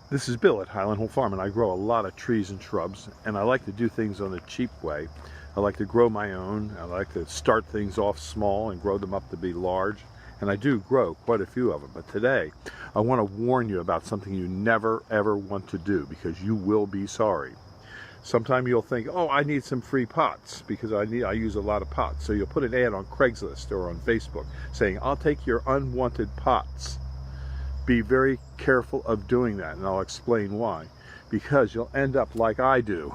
This is Bill at Highland Hole Farm, and I grow a lot of trees and shrubs, and I like to do things on a cheap way. I like to grow my own. I like to start things off small and grow them up to be large, and I do grow quite a few of them. But today I want to warn you about something you never ever want to do, because you will be sorry. Sometime you'll think, oh, I need some free pots because I use a lot of pots. So you'll put an ad on Craigslist or on Facebook saying, I'll take your unwanted pots. Be very careful of doing that, and I'll explain why. Because you'll end up like I do,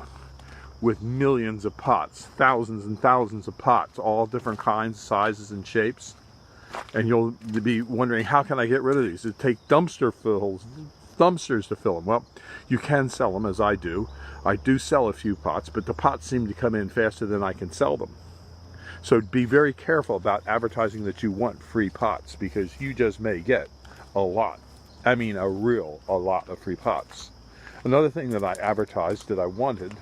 with millions of pots, thousands and thousands of pots, all different kinds, sizes, and shapes. And you'll be wondering, how can I get rid of these? It take dumpsters to fill them. Well, you can sell them, as I do. I do sell a few pots, but the pots seem to come in faster than I can sell them. So be very careful about advertising that you want free pots, because you just may get a lot. I mean a lot of free pots. Another thing that I advertised that I wanted,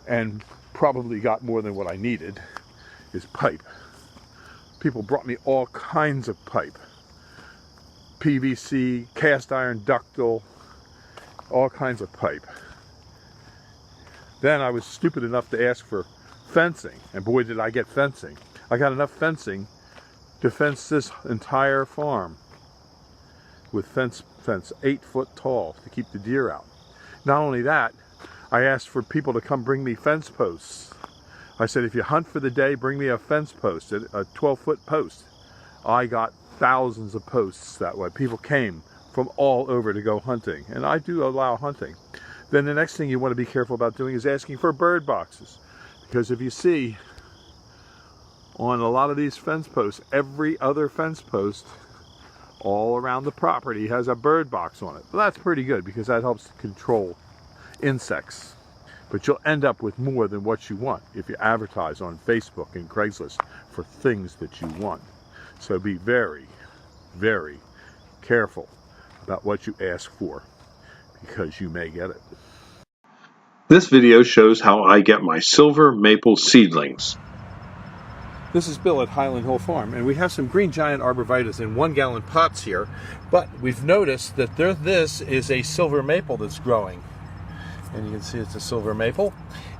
and probably got more than what I needed, is pipe. People brought me all kinds of pipe. PVC, cast iron, ductile, all kinds of pipe. Then I was stupid enough to ask for fencing, and boy did I get fencing. I got enough fencing to fence this entire farm with fence 8 foot tall to keep the deer out. Not only that, I asked for people to come bring me fence posts. I said, if you hunt for the day, bring me a fence post, a 12-foot post. I got thousands of posts that way. People came from all over to go hunting, and I do allow hunting. Then the next thing you want to be careful about doing is asking for bird boxes, because if you see on a lot of these fence posts, every other fence post all around the property has a bird box on it. Well, that's pretty good, because that helps to control insects. But you'll end up with more than what you want if you advertise on Facebook and Craigslist for things that you want. So be very, very careful about what you ask for, because you may get it. This video shows how I get my silver maple seedlings. This is Bill at Highland Hole Farm, and we have some green giant arborvitaes in 1-gallon pots here, but we've noticed that this is a silver maple that's growing. And you can see it's a silver maple,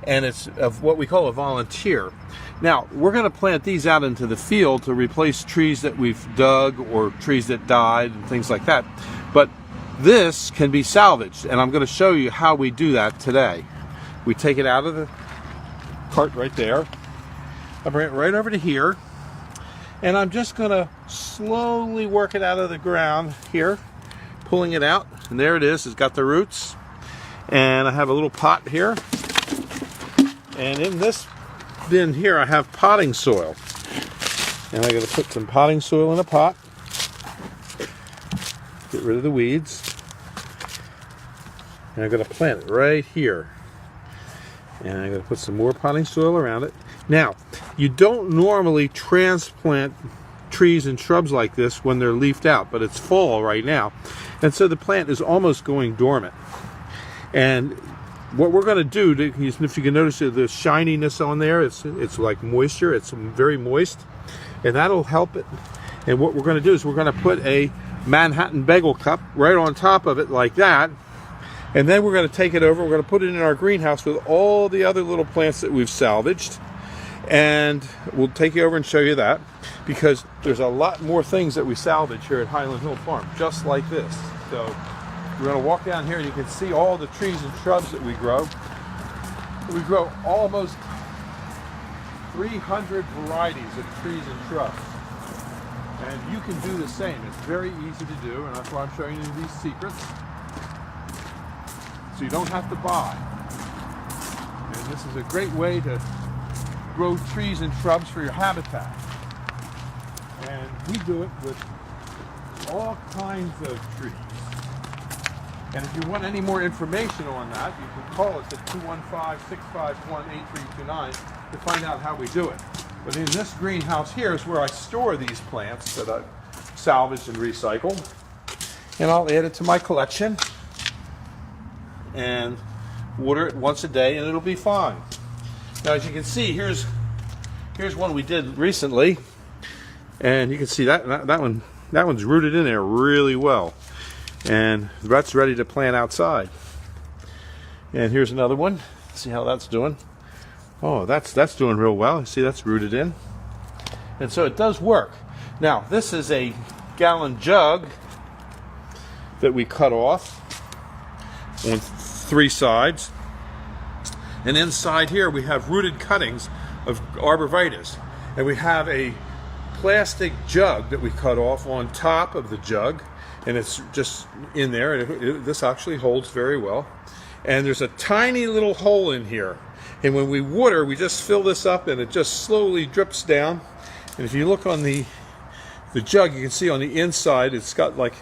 and it's of what we call a volunteer. Now, we're going to plant these out into the field to replace trees that we've dug or trees that died and things like that. But this can be salvaged, and I'm going to show you how we do that today. We take it out of the cart right there. I bring it right over to here, and I'm just going to slowly work it out of the ground here, pulling it out, and there it is. It's got the roots, and I have a little pot here, and in this bin here I have potting soil, and I'm going to put some potting soil in a pot, get rid of the weeds, and I'm going to plant it right here, and I'm going to put some more potting soil around it. Now, you don't normally transplant trees and shrubs like this when they're leafed out, but it's fall right now, and so the plant is almost going dormant. And what we're going to do, if you can notice the shininess on there, it's like moisture, it's very moist, and that'll help it. And what we're going to do is we're going to put a Manhattan bagel cup right on top of it like that, and then we're going to take it over, we're going to put it in our greenhouse with all the other little plants that we've salvaged. And we'll take you over and show you that, because there's a lot more things that we salvage here at Highland Hill Farm, just like this. So we're going to walk down here, and you can see all the trees and shrubs that we grow. We grow almost 300 varieties of trees and shrubs. And you can do the same. It's very easy to do, and that's why I'm showing you these secrets. So you don't have to buy. And this is a great way to grow trees and shrubs for your habitat. And we do it with all kinds of trees. And if you want any more information on that, you can call us at 215-651-8329 to find out how we do it. But in this greenhouse here is where I store these plants that I've salvaged and recycled. And I'll add it to my collection and water it once a day, and it'll be fine. Now, as you can see, here's one we did recently, and you can see that one's rooted in there really well. And that's ready to plant outside. And here's another one. See how that's doing. Oh, that's doing real well. See, that's rooted in. And so it does work. Now, this is a gallon jug that we cut off on 3 sides. And inside here we have rooted cuttings of arborvitae. And we have a plastic jug that we cut off on top of the jug. And it's just in there. This actually holds very well. And there's a tiny little hole in here. And when we water, we just fill this up and it just slowly drips down. And if you look on the jug, you can see on the inside it's got like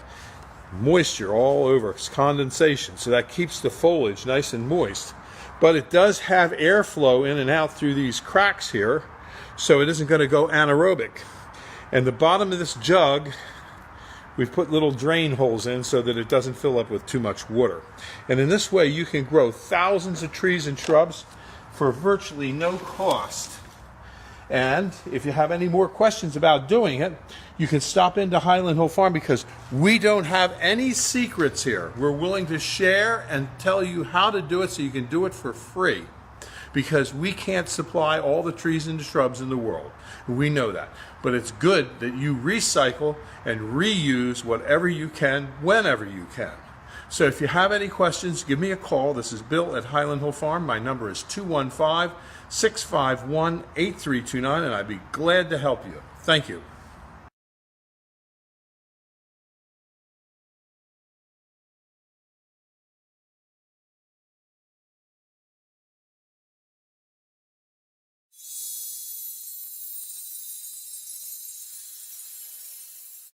moisture all over. It's condensation. So that keeps the foliage nice and moist. But it does have airflow in and out through these cracks here. So it isn't going to go anaerobic. And the bottom of this jug, we've put little drain holes in so that it doesn't fill up with too much water. And in this way you can grow thousands of trees and shrubs for virtually no cost. And if you have any more questions about doing it, you can stop into Highland Hill Farm, because we don't have any secrets here. We're willing to share and tell you how to do it so you can do it for free, because we can't supply all the trees and the shrubs in the world. We know that. But it's good that you recycle and reuse whatever you can, whenever you can. So if you have any questions, give me a call. This is Bill at Highland Hill Farm. My number is 215-651-8329, and I'd be glad to help you. Thank you.